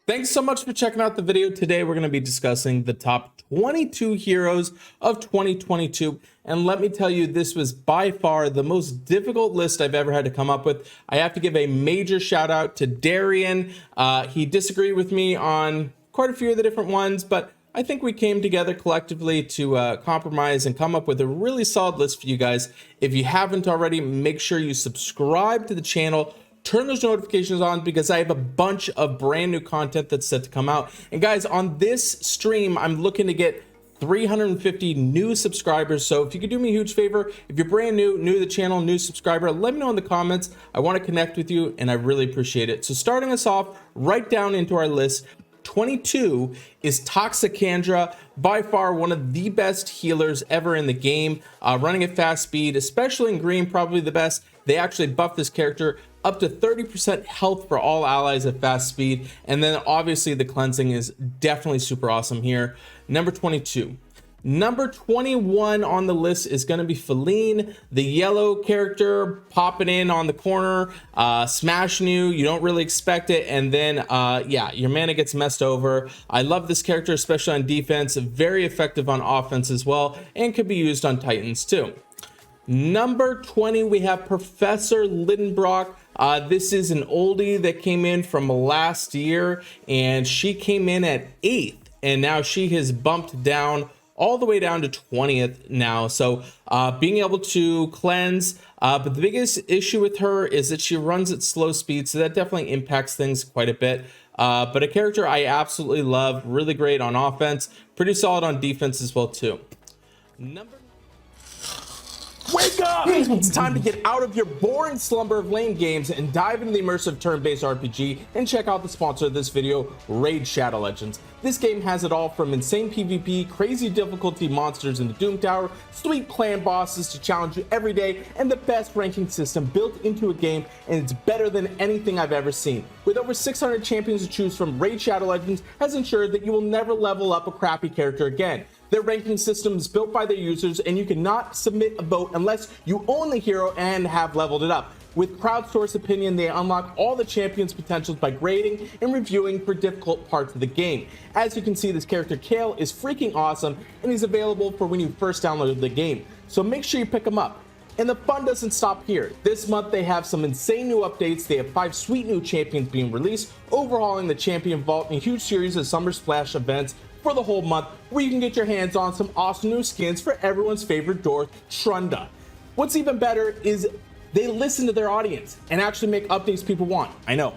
Thanks so much for checking out the video. Today we're going to be discussing the top 22 heroes of 2022. And let me tell you, this was by far the most difficult list I've ever had to come up with. I have to give a major shout out to Darian. He disagreed with me on quite a few of the different ones, but I think we came together collectively to compromise and come up with a really solid list for you guys. If you haven't already, make sure you subscribe to the channel. Turn those notifications on because I have a bunch of brand new content that's set to come out. And guys, on this stream, I'm looking to get 350 new subscribers. So if you could do me a huge favor, if you're brand new to the channel, new subscriber, let me know in the comments. I want to connect with you and I really appreciate it. So starting us off right down into our list, 22 is Toxicandra, by far one of the best healers ever in the game, running at fast speed, especially in green, probably the best. They actually buffed this character up to 30% health for all allies at fast speed, and then obviously the cleansing is definitely super awesome here. Number 22. Number 21 on the list is going to be Feline, the yellow character popping in on the corner, smashing you. You don't really expect it, and then yeah, your mana gets messed over. I love this character, especially on defense. Very effective on offense as well, and could be used on Titans too. Number 20, we have Professor Lidenbrock. This is an oldie that came in from last year, and she came in at 8th, and now she has bumped down all the way down to 20th now. So being able to cleanse, but the biggest issue with her is that she runs at slow speed, so that definitely impacts things quite a bit. But a character I absolutely love, really great on offense, pretty solid on defense as well too. Wake up! It's time to get out of your boring slumber of lane games and dive into the immersive turn-based RPG and check out the sponsor of this video, Raid Shadow Legends. This game has it all from insane PvP, crazy difficulty monsters in the Doom Tower, sweet clan bosses to challenge you every day, and the best ranking system built into a game, and it's better than anything I've ever seen. With over 600 champions to choose from, Raid Shadow Legends has ensured that you will never level up a crappy character again. Their ranking system is built by their users, and you cannot submit a vote unless you own the hero and have leveled it up. With crowdsourced opinion, they unlock all the champions' potentials by grading and reviewing for difficult parts of the game. As you can see, this character Kale is freaking awesome, and he's available for when you first download the game. So make sure you pick him up. And the fun doesn't stop here. This month they have some insane new updates. They have 5 sweet new champions being released, overhauling the champion vault, and a huge series of Summer Splash events for the whole month, where you can get your hands on some awesome new skins for everyone's favorite Dwarf, Trunda. What's even better is they listen to their audience and actually make updates people want. I know,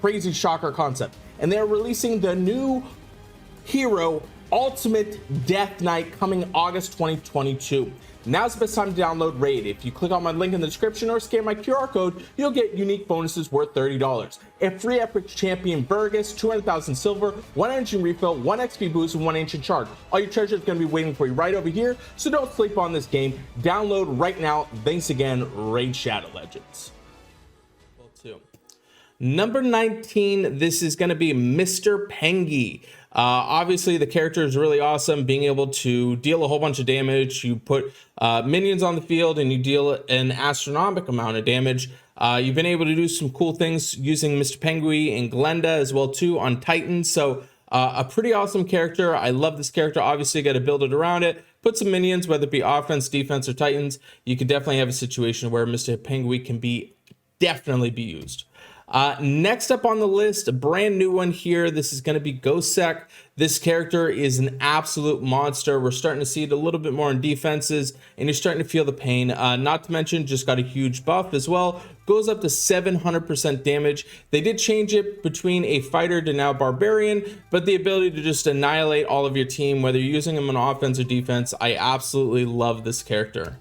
crazy shocker concept. And they're releasing the new hero Ultimate Death Knight coming August 2022. Now's the best time to download Raid. If you click on my link in the description or scan my QR code, you'll get unique bonuses worth $30. A free epic champion Burgess, 200,000 silver, 1 engine refill, 1 XP boost, and 1 ancient shard. All your treasure is going to be waiting for you right over here, so don't sleep on this game. Download right now. Thanks again, Raid Shadow Legends. Number 19, this is going to be Mr. Pengy. Obviously, the character is really awesome, being able to deal a whole bunch of damage. You put minions on the field and you deal an astronomical amount of damage. You've been able to do some cool things using Mr. Pengy and Glenda as well too on Titans. So a pretty awesome character. I love this character. Obviously, you got to build it around it. Put some minions, whether it be offense, defense, or Titans. You could definitely have a situation where Mr. Pengy can definitely be used. Next up on the list, a brand new one here. This is going to be Gosek. This character is an absolute monster. We're starting to see it a little bit more in defenses, and you're starting to feel the pain. Not to mention, just got a huge buff as well. Goes up to 700% damage. They did change it between a fighter to now barbarian, but the ability to just annihilate all of your team, whether you're using them on offense or defense, I absolutely love this character.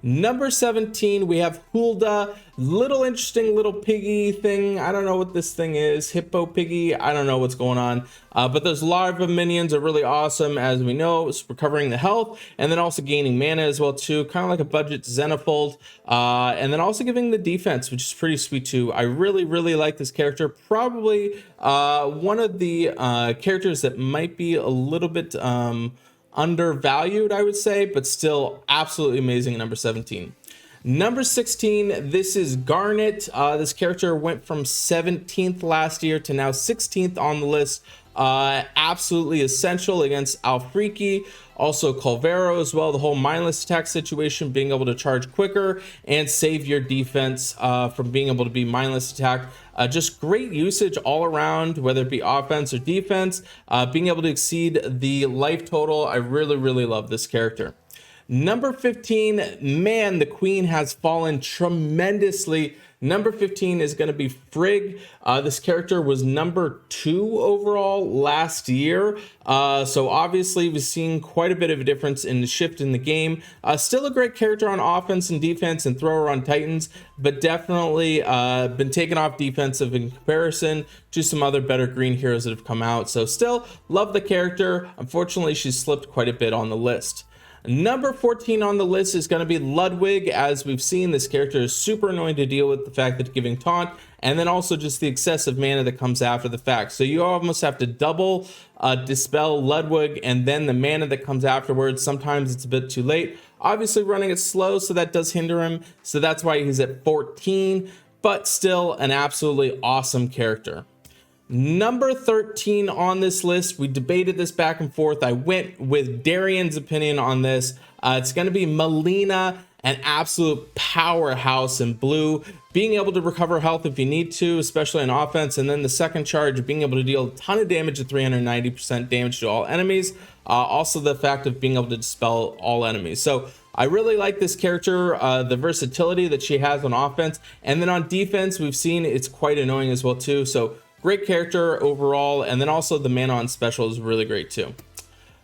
Number 17, we have Hulda, little interesting little piggy thing. I don't know what this thing is, hippo piggy. I don't know what's going on, but those larva minions are really awesome. As we know, it's recovering the health and then also gaining mana as well too, kind of like a budget Xenofold, and then also giving the defense, which is pretty sweet too. I really like this character. Probably one of the characters that might be a little bit undervalued, I would say, but still absolutely amazing at number 17. Number 16, this is Garnet. This character went from 17th last year to now 16th on the list. Absolutely essential against Alfriki, also Colvero as well. The whole mindless attack situation, being able to charge quicker and save your defense from being able to be mindless attack. Just great usage all around, whether it be offense or defense. Being able to exceed the life total. I really, really love this character. Number 15, man, the queen has fallen tremendously. Number 15 is going to be Frigg. This character was number 2 overall last year. So obviously we've seen quite a bit of a difference in the shift in the game. Still a great character on offense and defense and thrower on Titans, but definitely been taken off defensive in comparison to some other better green heroes that have come out. So still love the character. Unfortunately, she's slipped quite a bit on the list. Number 14 on the list is going to be Ludwig. As we've seen, this character is super annoying to deal with, the fact that giving taunt, and then also just the excessive mana that comes after the fact. So you almost have to double dispel Ludwig and then the mana that comes afterwards. Sometimes it's a bit too late. Obviously running it slow, so that does hinder him. So that's why he's at 14, but still an absolutely awesome character. Number 13 on this list, we debated this back and forth. I went with Darian's opinion on this. It's going to be Melina, an absolute powerhouse in blue, being able to recover health if you need to, especially on offense. And then the second charge, being able to deal a ton of damage at 390% damage to all enemies. Also the fact of being able to dispel all enemies. So I really like this character, the versatility that she has on offense. And then on defense, we've seen it's quite annoying as well too. So great character overall, and then also the mana on special is really great too.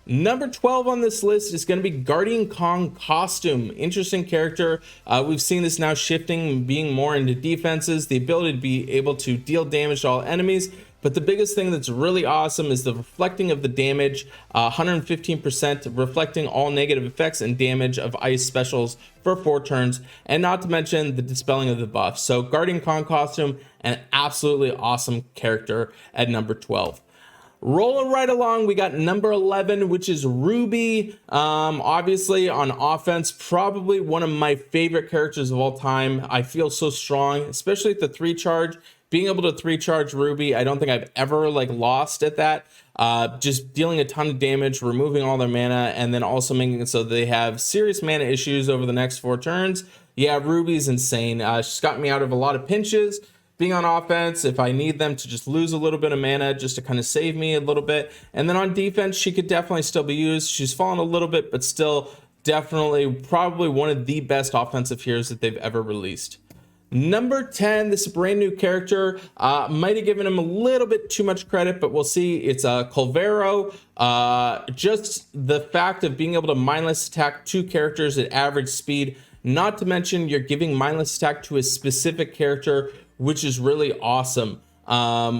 Number 12 on this list is going to be Guardian Kong Costume. Interesting character. We've seen this now shifting, being more into defenses, the ability to be able to deal damage to all enemies. But the biggest thing that's really awesome is the reflecting of the damage, 115%, reflecting all negative effects and damage of ice specials for 4 turns, and not to mention the dispelling of the buff. So Guardian Kong Costume, an absolutely awesome character at number 12. Rolling right along, we got number 11, which is Ruby. Obviously on offense, probably one of my favorite characters of all time. I feel so strong, especially at the 3 charge. Being able to 3 charge Ruby, I don't think I've ever lost at that. Just dealing a ton of damage, removing all their mana, and then also making it so they have serious mana issues over the next 4 turns. Yeah, Ruby's insane. She's got me out of a lot of pinches. Being on offense, if I need them to just lose a little bit of mana just to kind of save me a little bit. And then on defense, she could definitely still be used. She's fallen a little bit, but still definitely probably one of the best offensive heroes that they've ever released. Number 10, this is a brand new character. Might have given him a little bit too much credit, but we'll see. It's Colvero. Just the fact of being able to mindless attack 2 characters at average speed, not to mention you're giving mindless attack to a specific character, which is really awesome.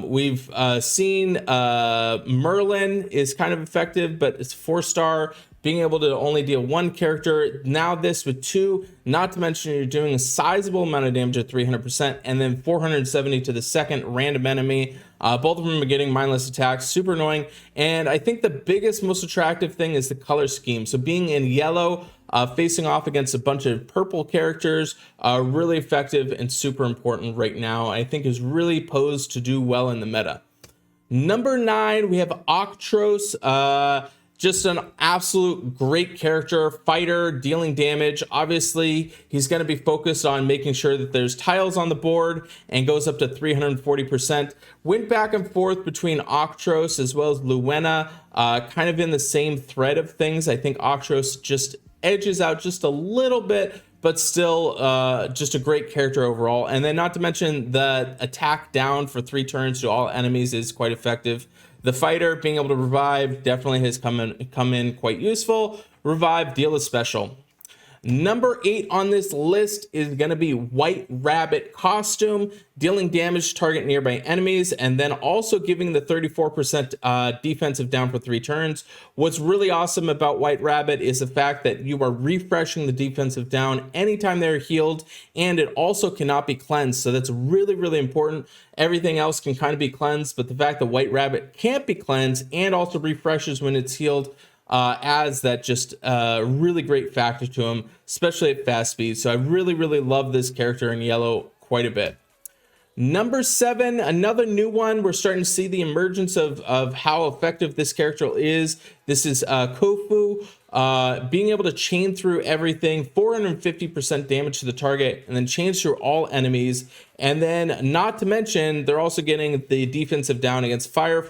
We've seen Merlin is kind of effective, but it's 4-star. Being able to only deal 1 character, now this with 2, not to mention you're doing a sizable amount of damage at 300%, and then 470 to the second random enemy. Both of them are getting mindless attacks, super annoying. And I think the biggest, most attractive thing is the color scheme. So being in yellow, facing off against a bunch of purple characters, really effective and super important right now. I think is really posed to do well in the meta. Number 9, we have Octros. Just an absolute great character, fighter, dealing damage. Obviously, he's going to be focused on making sure that there's tiles on the board and goes up to 340%. Went back and forth between Octros as well as Luena, kind of in the same thread of things. I think Octros just edges out just a little bit, but still just a great character overall. And then not to mention the attack down for 3 turns to all enemies is quite effective. The fighter being able to revive definitely has come in quite useful. Revive, deal a special. Number 8 on this list is going to be White Rabbit Costume, dealing damage to target nearby enemies, and then also giving the 34% defensive down for 3 turns. What's really awesome about White Rabbit is the fact that you are refreshing the defensive down anytime they're healed, and it also cannot be cleansed, so that's really, really important. Everything else can kind of be cleansed, but the fact that White Rabbit can't be cleansed and also refreshes when it's healed, adds that just really great factor to him, especially at fast speed. So I really, really love this character in yellow quite a bit. Number 7, another new one. We're starting to see the emergence of how effective this character is. This is Kofu, being able to chain through everything, 450% damage to the target, and then chain through all enemies. And then, not to mention, they're also getting the defensive down against fire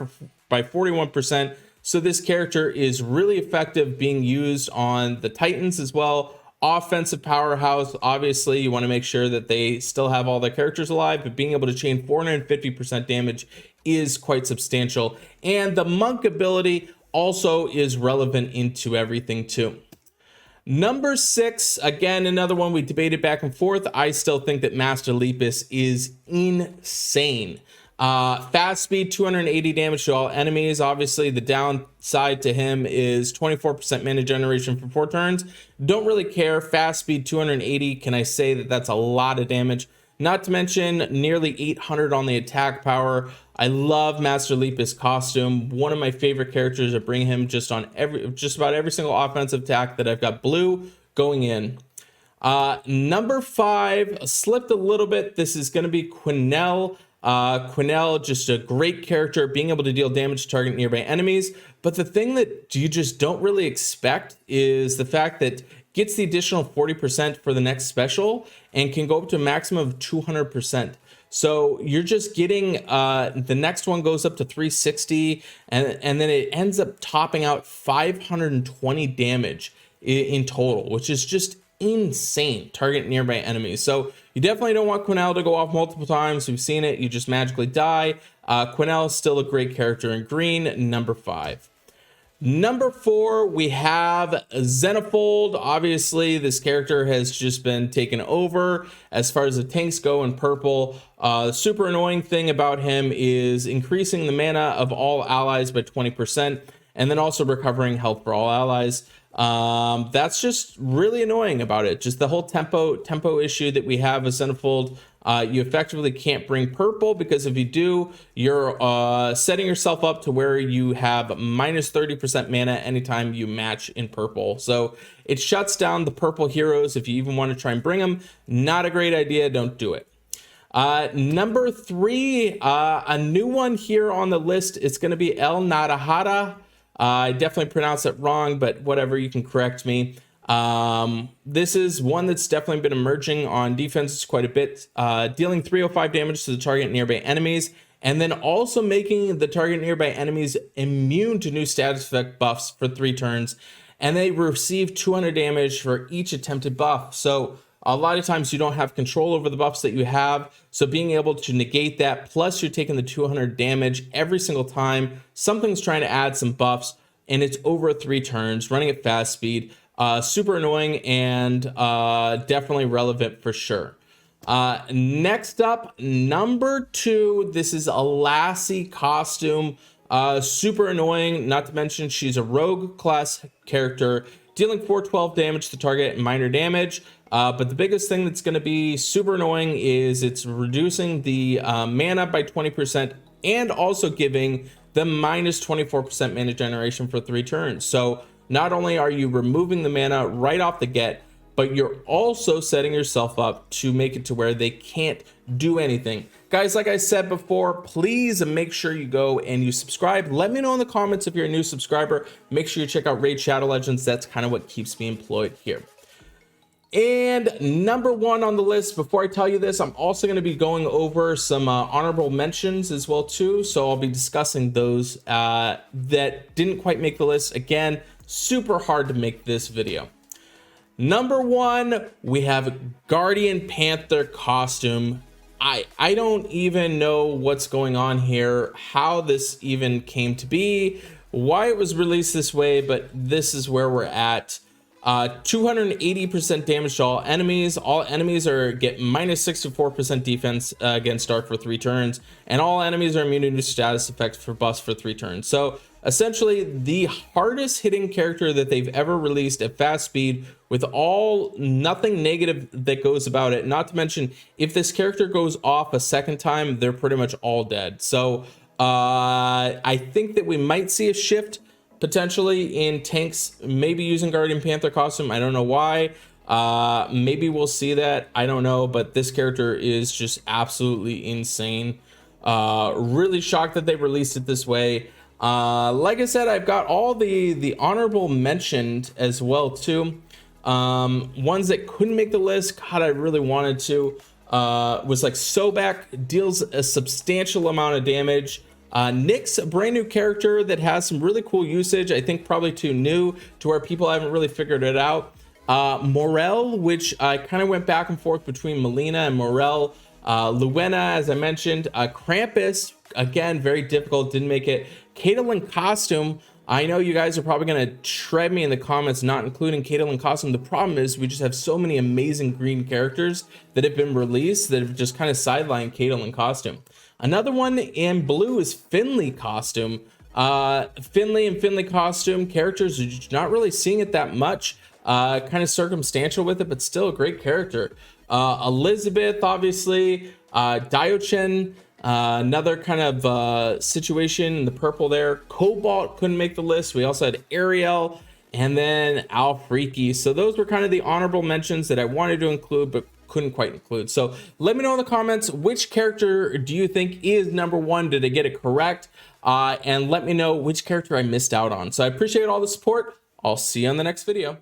by 41%. So this character is really effective being used on the Titans as well. Offensive powerhouse. Obviously, you want to make sure that they still have all their characters alive, but being able to chain 450% damage is quite substantial. And the monk ability also is relevant into everything too. Number 6, again, another one we debated back and forth. I still think that Master Lepus is insane. Fast speed, 280 damage to all enemies. Obviously, the downside to him is 24% mana generation for 4 turns. Don't really care. Fast speed, 280. Can I say that that's a lot of damage? Not to mention nearly 800 on the attack power. I love Master Lepus costume. One of my favorite characters to bring him just about every single offensive attack that I've got blue going in. Number 5, slipped a little bit. This is going to be Quinnell. Quinnell, just a great character, being able to deal damage to target nearby enemies. But the thing that you just don't really expect is the fact that gets the additional 40% for the next special and can go up to a maximum of 200%. So you're just getting the next one goes up to 360, and then it ends up topping out 520 damage in total, which is just insane. Target nearby enemies. So you definitely don't want Quinnell to go off multiple times. We've seen it. You just magically die. Quinnell is still a great character in green. Number 5. Number 4, we have Xenofold. Obviously, this character has just been taken over as far as the tanks go in purple. Super annoying thing about him is increasing the mana of all allies by 20%, and then also recovering health for all allies. That's just really annoying about it. Just the whole tempo issue that we have with Xenofold. You effectively can't bring purple, because if you do, you're setting yourself up to where you have minus 30% mana anytime you match in purple. So it shuts down the purple heroes if you even want to try and bring them. Not a great idea. Don't do it. Number 3, a new one here on the list. It's going to be El Narahara. I definitely pronounced it wrong, but whatever, you can correct me. This is one that's definitely been emerging on defenses quite a bit, dealing 305 damage to the target nearby enemies, and then also making the target nearby enemies immune to new status effect buffs for 3 turns, and they receive 200 damage for each attempted buff. So a lot of times you don't have control over the buffs that you have, so being able to negate that, plus you're taking the 200 damage every single time something's trying to add some buffs, and it's over 3 turns, running at fast speed. Super annoying and definitely relevant for sure. Next up, number 2, this is a Lassie costume. Super annoying, not to mention she's a rogue class character, dealing 412 damage to target and minor damage. But the biggest thing that's going to be super annoying is it's reducing the mana by 20% and also giving the minus 24% mana generation for 3 turns. So not only are you removing the mana right off the get, but you're also setting yourself up to make it to where they can't do anything. Guys, like I said before, please make sure you go and you subscribe. Let me know in the comments if you're a new subscriber. Make sure you check out Raid Shadow Legends. That's kind of what keeps me employed here. And number 1 on the list, before I tell you this, I'm also going to be going over some honorable mentions as well too. So I'll be discussing those that didn't quite make the list. Again, super hard to make this video. Number 1, we have Guardian Panther costume. I don't even know what's going on here, how this even came to be, why it was released this way, but this is where we're at. 280% damage to all enemies. All enemies get minus 64% defense against dark for 3 turns, and all enemies are immune to status effects for buffs for 3 turns. So essentially the hardest hitting character that they've ever released at fast speed, with nothing negative that goes about it. Not to mention, if this character goes off a second time, they're pretty much all dead. So I think that we might see a shift potentially in tanks, maybe using Guardian Panther costume. I don't know why. Maybe we'll see that. I don't know, but this character is just absolutely insane. Really shocked that they released it this way. Like I said, I've got all the honorable mentioned as well too. Ones that couldn't make the list, God, I really wanted to, was like Sobek, deals a substantial amount of damage. Nyx, a brand new character that has some really cool usage. I think probably too new to where people haven't really figured it out. Morel, which I kind of went back and forth between Melina and Morel. Luena, as I mentioned. Krampus, again, very difficult, didn't make it. Caitlyn costume, I know you guys are probably going to shred me in the comments not including Caitlyn costume. The problem is we just have so many amazing green characters that have been released that have just kind of sidelined Caitlyn costume. Another one in blue is Finley costume. Finley costume characters are just not really seeing it that much. Kind of circumstantial with it, but still a great character. Elizabeth, obviously. Diochen, another kind of situation in the purple there. Cobalt couldn't make the list. We also had Ariel and then Alfreaky. So those were kind of the honorable mentions that I wanted to include, but couldn't quite include. So let me know in the comments, which character do you think is number one? Did I get it correct? And let me know which character I missed out on. So I appreciate all the support. I'll see you on the next video.